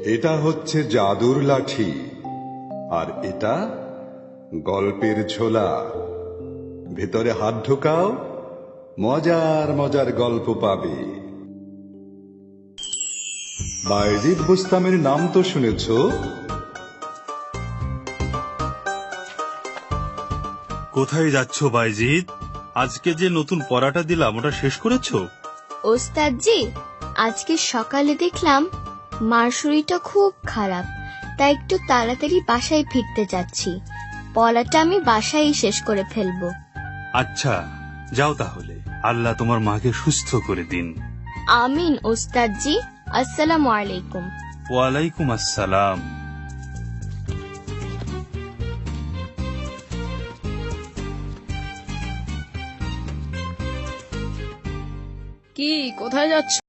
এটা হচ্ছে জাদুর লাঠি, আর এটা গল্পের ঝোলা। ভেতরে হাত ঢোকাও, মজার মজার গল্প পাবে। বায়েজিদ বুস্তামের নাম তো শুনেছ? কোথায় যাচ্ছ বাইজিদ? আজকে যে নতুন পড়াটা দিলাম ওটা শেষ করেছো? ওস্তাদজি, আজকে সকালে দেখলাম মার শরীরটা খুব খারাপ, তাই একটু তাড়াতাড়ি বাসায় ফিরতে যাচ্ছি। পড়াটা আমি বাসায় শেষ করে ফেলবো। আচ্ছা, যাও তাহলে। আল্লাহ তোমার মাকে সুস্থ করে দিন। আমিন ওস্তাদজি। আসসালামু আলাইকুম। ওয়ালাইকুম আসসালাম। কি, কোথায় যাচ্ছ?